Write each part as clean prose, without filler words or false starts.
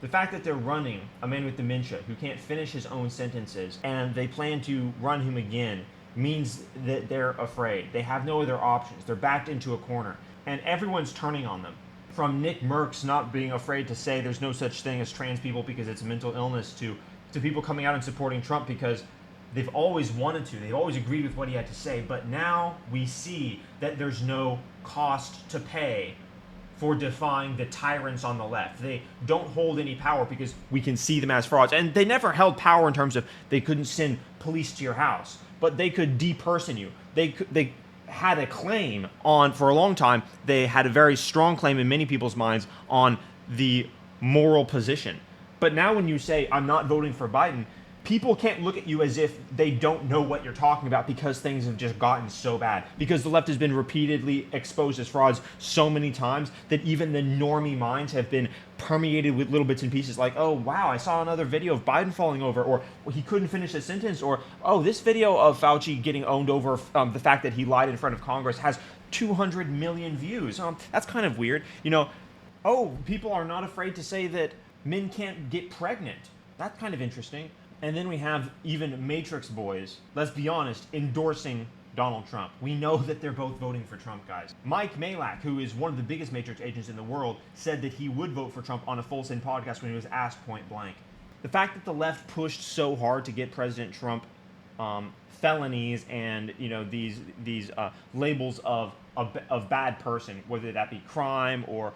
The fact that they're running a man with dementia who can't finish his own sentences and they plan to run him again means that they're afraid. They have no other options. They're backed into a corner and everyone's turning on them. From Nick Merckx not being afraid to say there's no such thing as trans people because it's a mental illness to people coming out and supporting Trump because they've always wanted to. They've always agreed with what he had to say. But now we see that there's no cost to pay for defying the tyrants on the left. They don't hold any power because we can see them as frauds. And they never held power in terms of they couldn't send police to your house, but they could deperson you. They had a claim on, for a long time, they had a very strong claim in many people's minds on the moral position. But now when you say, I'm not voting for Biden, people can't look at you as if they don't know what you're talking about because things have just gotten so bad. Because the left has been repeatedly exposed as frauds so many times that even the normie minds have been permeated with little bits and pieces like, oh, wow, I saw another video of Biden falling over, or he couldn't finish a sentence, or, oh, this video of Fauci getting owned over the fact that he lied in front of Congress has 200 million views. That's kind of weird. Oh, people are not afraid to say that men can't get pregnant. That's kind of interesting. And then we have even Matrix boys, let's be honest, endorsing Donald Trump. We know that they're both voting for Trump, guys. Mike Malak, who is one of the biggest Matrix agents in the world, said that he would vote for Trump on a Full Send podcast when he was asked point blank. The fact that the left pushed so hard to get President Trump felonies and these labels of bad person, whether that be crime or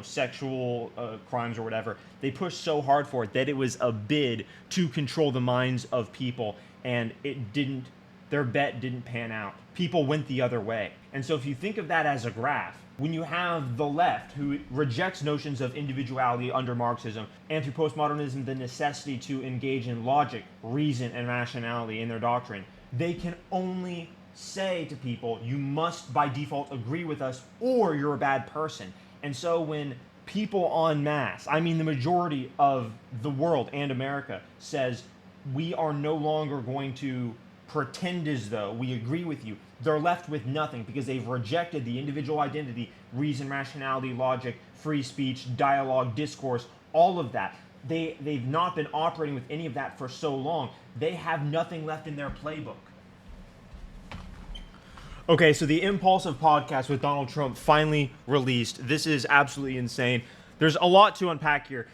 sexual crimes or whatever, they pushed so hard for it that it was a bid to control the minds of people, and their bet didn't pan out. People went the other way. And so if you think of that as a graph, when you have the left who rejects notions of individuality under Marxism, and through postmodernism, the necessity to engage in logic, reason, and rationality in their doctrine, they can only say to people, you must by default agree with us or you're a bad person. And so when people en masse, I mean the majority of the world and America, says we are no longer going to pretend as though we agree with you, they're left with nothing because they've rejected the individual identity, reason, rationality, logic, free speech, dialogue, discourse, all of that. They've not been operating with any of that for so long. They have nothing left in their playbook. Okay, so the Impaulsive podcast with Donald Trump finally released. This is absolutely insane. There's a lot to unpack here.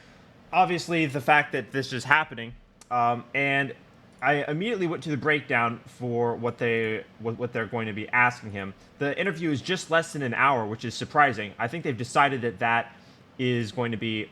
Obviously, the fact that this is happening, and I immediately went to the breakdown for what they're going to be asking him. The interview is just less than an hour, which is surprising. I think they've decided that is going to be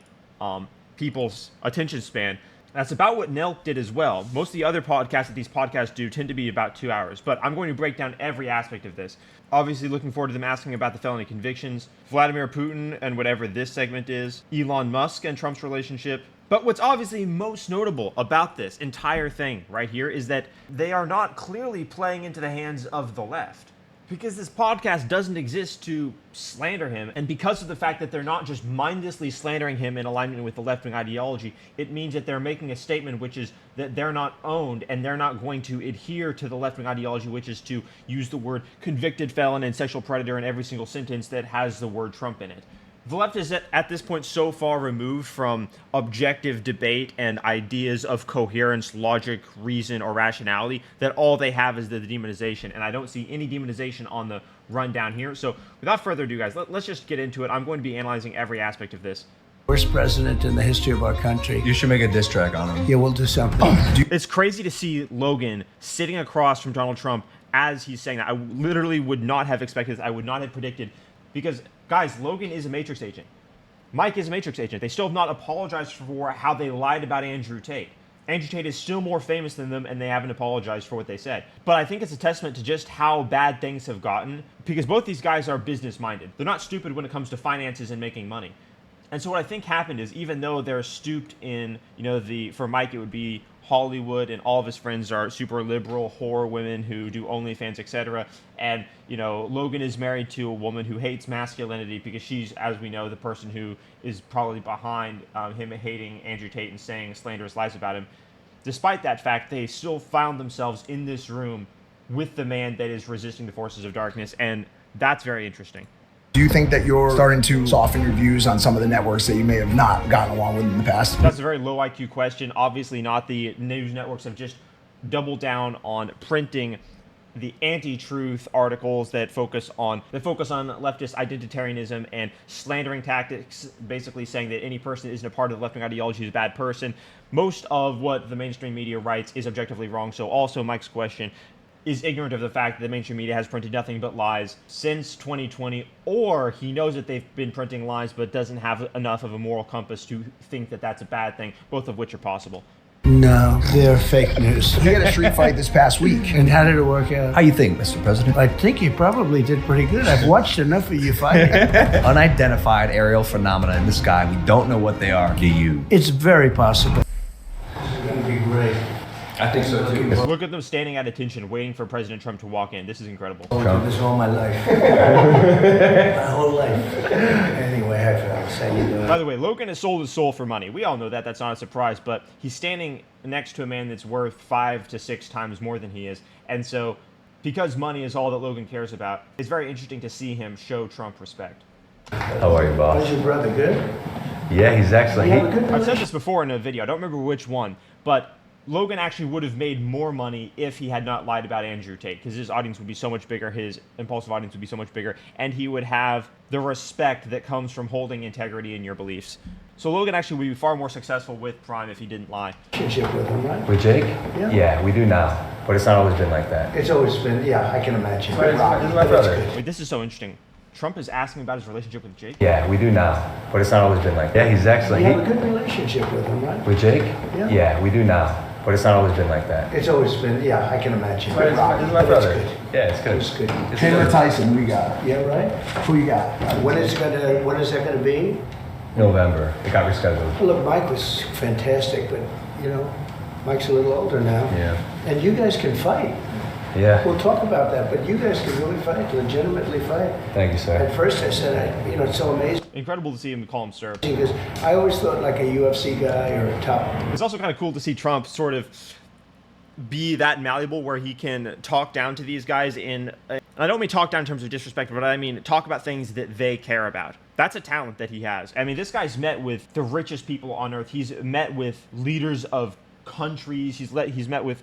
people's attention span. That's about what Nelk did as well. Most of the other podcasts that these podcasts do tend to be about 2 hours, but I'm going to break down every aspect of this. Obviously looking forward to them asking about the felony convictions, Vladimir Putin and whatever this segment is, Elon Musk and Trump's relationship. But what's obviously most notable about this entire thing right here is that they are not clearly playing into the hands of the left. Because this podcast doesn't exist to slander him, and because of the fact that they're not just mindlessly slandering him in alignment with the left-wing ideology, it means that they're making a statement which is that they're not owned and they're not going to adhere to the left-wing ideology, which is to use the word convicted felon and sexual predator in every single sentence that has the word Trump in it. The left is at this point so far removed from objective debate and ideas of coherence, logic, reason, or rationality that all they have is the demonization. And I don't see any demonization on the rundown here. So without further ado, guys, let's just get into it. I'm going to be analyzing every aspect of this. Worst president in the history of our country. You should make a diss track on him. Yeah, we'll do something. It's crazy to see Logan sitting across from Donald Trump as he's saying that. I literally would not have expected this. I would not have predicted. Because, guys, Logan is a Matrix agent. Mike is a Matrix agent. They still have not apologized for how they lied about Andrew Tate. Andrew Tate is still more famous than them, and they haven't apologized for what they said. But I think it's a testament to just how bad things have gotten, because both these guys are business-minded. They're not stupid when it comes to finances and making money. And so what I think happened is, even though they're stooped in, for Mike, it would be Hollywood, and all of his friends are super liberal whore women who do OnlyFans, etc. And, Logan is married to a woman who hates masculinity because she's, as we know, the person who is probably behind him hating Andrew Tate and saying slanderous lies about him. Despite that fact, they still found themselves in this room with the man that is resisting the forces of darkness, and that's very interesting. Do you think that you're starting to soften your views on some of the networks that you may have not gotten along with in the past? That's a very low IQ question. Obviously not. The news networks have just doubled down on printing the anti-truth articles that focus on leftist identitarianism and slandering tactics, basically saying that any person that isn't a part of the left-wing ideology is a bad person. Most of what the mainstream media writes is objectively wrong. So also Mike's question is ignorant of the fact that the mainstream media has printed nothing but lies since 2020, or he knows that they've been printing lies but doesn't have enough of a moral compass to think that that's a bad thing, both of which are possible. No, they're fake news. You had a street fight this past week. And how did it work out? How you think, Mr. President? I think you probably did pretty good. I've watched enough of you fighting. Unidentified aerial phenomena in the sky. We don't know what they are. Do you? It's very possible. This is going to be great. I think so too. Look at them standing at attention, waiting for President Trump to walk in. This is incredible. I've done this all my life. My whole life. Anyway, hi fellas, how you doing? By the way, Logan has sold his soul for money. We all know that. That's not a surprise. But he's standing next to a man that's worth 5 to 6 times more than he is. And so, because money is all that Logan cares about, it's very interesting to see him show Trump respect. How are you, boss? How's your brother? Good? Yeah, he's excellent. You have a good I've said this before in a video. I don't remember which one, but Logan actually would have made more money if he had not lied about Andrew Tate, because his audience would be so much bigger, his impulsive audience would be so much bigger, and he would have the respect that comes from holding integrity in your beliefs. So Logan actually would be far more successful with Prime if he didn't lie. Relationship with him, right? With Jake? Yeah. Yeah, we do now. But it's not always been like that. It's always been, yeah, I can imagine. This is my But it's brother. good. Wait, this is so interesting. Trump is asking about his relationship with Jake? Yeah, we do now. But it's not always been like that. Yeah, he's excellent. You have a good relationship with him, right? With Jake? Yeah. Yeah, we do now. But it's not always been like that. It's always been, yeah, I can imagine. This is my But brother. It's good. Yeah, it's good. It's good. It's Taylor good. Tyson, we got. Yeah, right? Who you got? When is that gonna be? November. It got rescheduled. Well, look, Mike was fantastic, but, you know, Mike's a little older now. Yeah. And you guys can fight. Yeah. We'll talk about that, but you guys can really fight, legitimately fight. Thank you, sir. At first I said, it's so amazing Incredible to see him call him sir. because I always thought like a UFC guy or a top. It's also kind of cool to see Trump sort of be that malleable where he can talk down to these guys and I don't mean talk down in terms of disrespect, but I mean talk about things that they care about. That's a talent that he has. I mean, this guy's met with the richest people on earth. He's met with leaders of countries. He's met with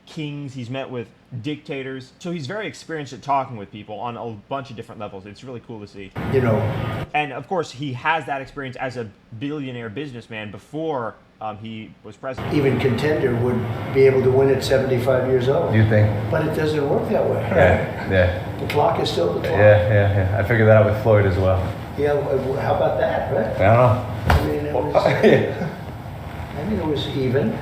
kings. He's met with dictators. So he's very experienced at talking with people on a bunch of different levels. It's really cool to see. You know, And of course, he has that experience as a billionaire businessman before he was president. even contender would be able to win at 75 years old. You think? But it doesn't work that way. Yeah. Yeah. The clock is still the clock. Yeah. I figured that out with Floyd as well. Yeah, how about that, right? I don't know. I mean, Yeah. it was even.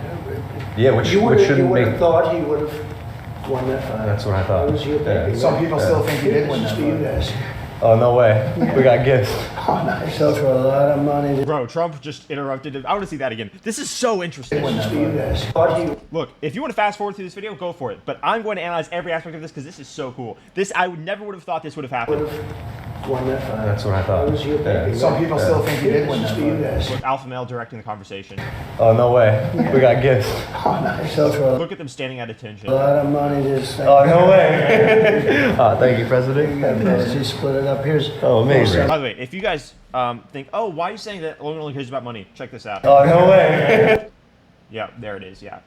Yeah, which You would shouldn't have make. thought he would have won that fight. That's what I thought. That was your Yeah. baby. Some right? people still think he did win This that is for you fight. guys. Oh, no way. We got gifts. Oh, nice. Sell for a lot of money. Bro, Trump just interrupted it. I want to see that again. This is so interesting. This is for you guys. Thought he Look, if you want to fast forward through this video, go for it. But I'm going to analyze every aspect of this because this is so cool. I never would have thought this would have would happened. have won that fight. That's what I thought. That was your Yeah. baby. Some right? people still think he did win This that is for you fight. guys. With Alpha Male directing the conversation. Oh, no way. We got gifts. Oh, nice. Sell for a Look at them standing at attention. lot of money. This thing. Oh, no way. Oh, thank you, President. He split it up. Here's. Oh, amazing. By the way, if you guys think, oh, why are you saying that Logan only cares about money? Check this out. Oh, no way. Yeah, there it is, yeah.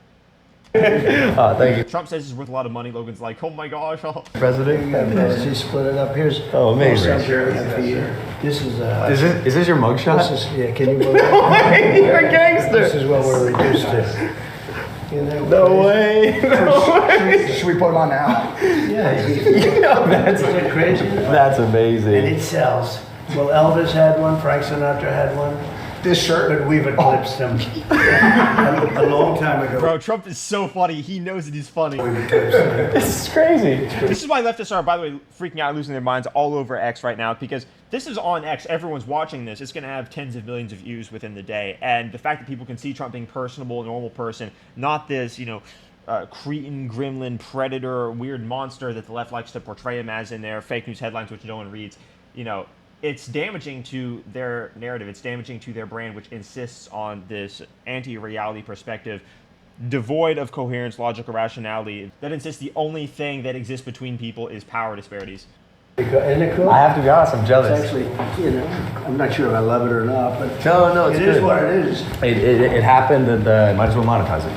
Oh, thank you, Trump says it's worth a lot of money. Logan's like, oh my gosh. President. He split it up. Here's. Oh, amazing. Something for you. This is Is this your mugshot? This is, yeah, can you believe it? You're a gangster. This is what we're reduced to. Isn't that No crazy? way. Should we put him on now? Yeah, That's isn't it crazy? That's And amazing. it sells. Well, Elvis had one, Frank Sinatra had one, This shirt. but we've eclipsed them a long time ago. Bro, Trump is so funny. He knows that he's funny. We've eclipsed them. This is crazy. This is why leftists are, by the way, freaking out, losing their minds all over X right now, because this is on X. Everyone's watching this. It's going to have tens of millions of views within the day. And the fact that people can see Trump being personable, a normal person, not this, cretin, gremlin, predator, weird monster that the left likes to portray him as in their fake news headlines, which no one reads, it's damaging to their narrative. It's damaging to their brand, which insists on this anti-reality perspective, devoid of coherence, logic, or rationality, that insists the only thing that exists between people is power disparities. Isn't it cool? I have to be honest, I'm It's jealous. actually, I'm not sure if I love it or not, but No, it's it good. is what it is. It happened, and might as well monetize it.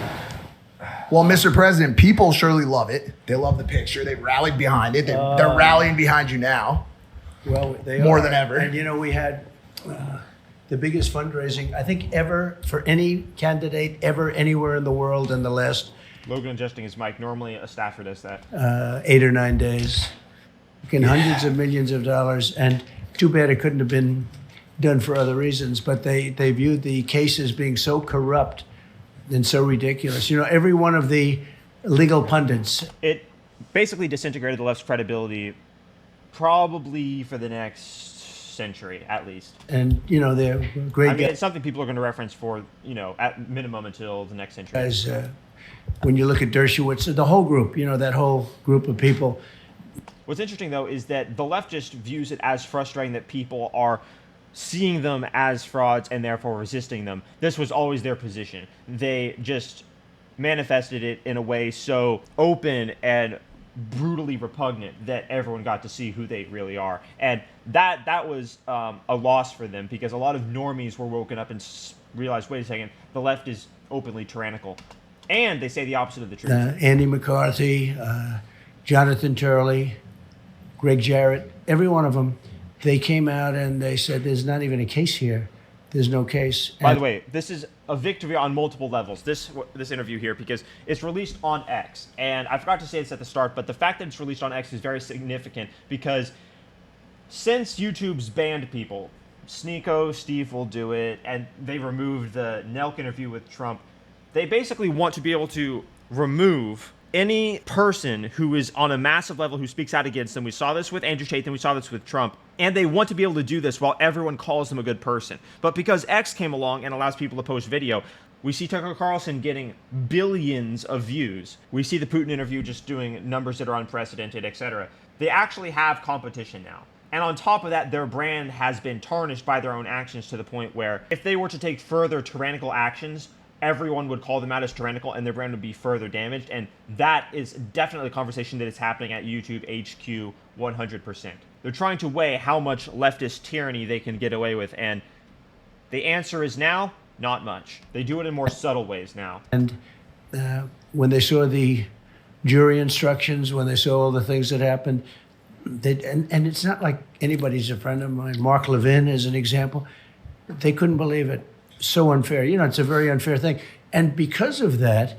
Well, Mr. President, people surely love it. They love the picture. They rallied behind it. They're rallying behind you now. Well, they More are. than ever. And we had the biggest fundraising, I think, ever for any candidate ever anywhere in the world in the last Logan adjusting his mic. Normally a staffer does that. 8 or 9 days. In hundreds of millions of dollars, and too bad it couldn't have been done for other reasons. But they viewed the case as being so corrupt and so ridiculous. Every one of the legal pundits. It basically disintegrated the left's credibility, probably for the next century at least. And they're great I mean, guys. it's something people are going to reference for at minimum until the next century. When you look at Dershowitz, the whole group, that whole group of people. What's interesting, though, is that the left just views it as frustrating that people are seeing them as frauds and therefore resisting them. This was always their position. They just manifested it in a way so open and brutally repugnant that everyone got to see who they really are. And that was a loss for them, because a lot of normies were woken up and realized, wait a second, the left is openly tyrannical. And they say the opposite of the truth. Andy McCarthy, Jonathan Turley, Greg Jarrett, every one of them, they came out and they said, there's not even a case here. There's no case. By the way, this is a victory on multiple levels, this interview here, because it's released on X. And I forgot to say this at the start, but the fact that it's released on X is very significant, because since YouTube's banned people, Sneeko, Steve will do it, and they removed the Nelk interview with Trump, they basically want to be able to remove any person who is on a massive level who speaks out against them. We saw this with Andrew Tate, and we saw this with Trump. And they want to be able to do this while everyone calls them a good person. But because X came along and allows people to post video, we see Tucker Carlson getting billions of views. We see the Putin interview just doing numbers that are unprecedented, etc. They actually have competition now. And on top of that, their brand has been tarnished by their own actions, to the point where if they were to take further tyrannical actions, everyone would call them out as tyrannical and their brand would be further damaged. And that is definitely a conversation that is happening at YouTube HQ 100%. They're trying to weigh how much leftist tyranny they can get away with. And the answer is now, not much. They do it in more subtle ways now. And when they saw the jury instructions, when they saw all the things that happened, and it's not like anybody's a friend of mine. Mark Levin is an example. They couldn't believe it. So unfair. It's a very unfair thing. And because of that,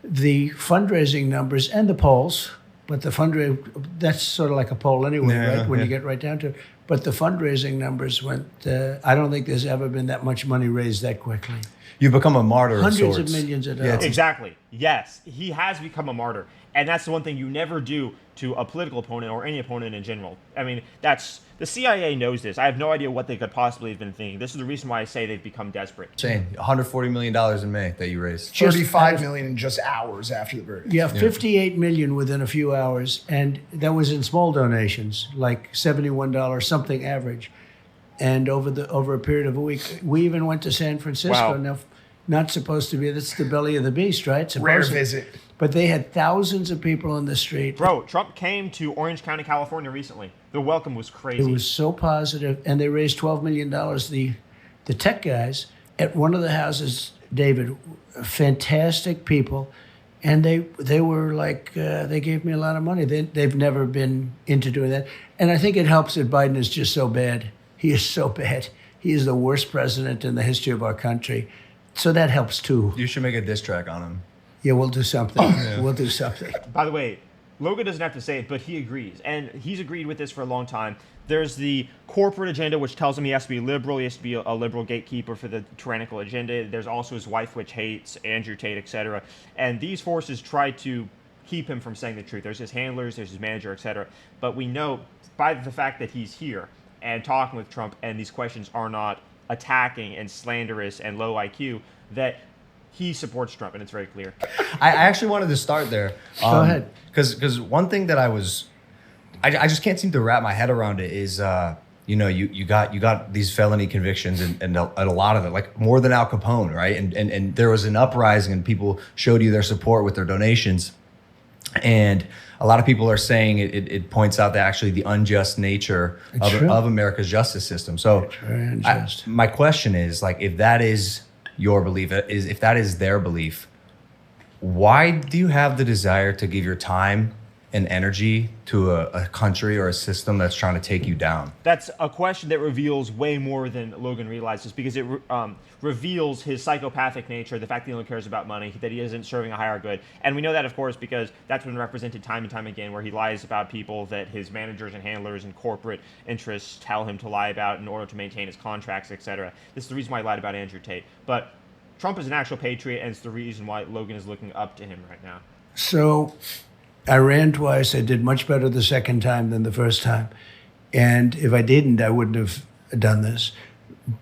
the fundraising numbers and the polls, but the fundraising, that's sort of like a poll anyway, right? When you get right down to it. But the fundraising numbers went, I don't think there's ever been that much money raised that quickly. You've become a martyr of Hundreds sorts. of millions of dollars. Exactly. Yes, he has become a martyr. And that's the one thing you never do to a political opponent or any opponent in general. I mean, the CIA knows this. I have no idea what they could possibly have been thinking. This is the reason why I say they've become desperate. Insane. $140 million in May that you raised. 35 million in just hours after the verdict. Yeah, 58 million within a few hours. And that was in small donations, like $71, something average. And over a period of a week, we even went to San Francisco. Wow. Now, not supposed to be, that's the belly of the beast, right? Rare Supposedly. visit. But they had thousands of people on the street. Bro, Trump came to Orange County, California recently. The welcome was crazy. It was so positive, and they raised $12 million. The tech guys at one of the houses, David, fantastic people, and they were like, they gave me a lot of money. They've never been into doing that. And I think it helps that Biden is just so bad. He is so bad. He is the worst president in the history of our country. So that helps too. You should make a diss track on him. Yeah, we'll do something. We'll do something. By the way, Logan doesn't have to say it, but he agrees. And he's agreed with this for a long time. There's the corporate agenda, which tells him he has to be liberal. He has to be a liberal gatekeeper for the tyrannical agenda. There's also his wife, which hates Andrew Tate, etc. And these forces try to keep him from saying the truth. There's his handlers, there's his manager, etc. But we know by the fact that he's here and talking with Trump, and these questions are not attacking and slanderous and low IQ, that he supports Trump, and it's very clear. I actually wanted to start there. Go ahead. Because one thing that I just can't seem to wrap my head around it is, you got these felony convictions and a lot of it, like more than Al Capone, right? And there was an uprising and people showed you their support with their donations. And a lot of people are saying it points out that actually the unjust nature of America's justice system. So It's very unjust. my question is, like, if that is your belief, if that is their belief, why do you have the desire to give your time and energy to a country or a system that's trying to take you down? That's a question that reveals way more than Logan realizes, because it reveals his psychopathic nature, the fact that he only cares about money, that he isn't serving a higher good. And we know that, of course, because that's been represented time and time again, where he lies about people that his managers and handlers and corporate interests tell him to lie about in order to maintain his contracts, etc. This is the reason why he lied about Andrew Tate. But Trump is an actual patriot, and it's the reason why Logan is looking up to him right now. So I ran twice. I did much better the second time than the first time. And if I didn't, I wouldn't have done this.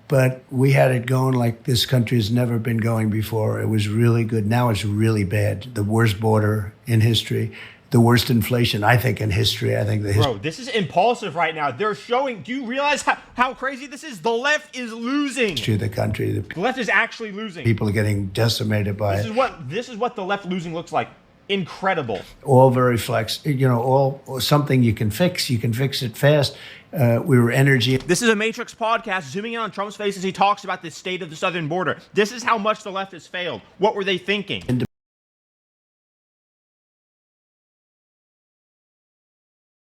But we had it going like this country has never been going before. It was really good. Now it's really bad. The worst border in history. The worst inflation, I think, in history. I think the history. Bro, this is Impaulsive right now. They're showing, do you realize how crazy this is? The left is losing. To the country. The left is actually losing. People are getting decimated by This it. is what the left losing looks like. Incredible. All very flex. All something you can fix. You can fix it fast. We were energy. This is a Matrix podcast zooming in on Trump's face as he talks about the state of the southern border. This is how much the left has failed. What were they thinking?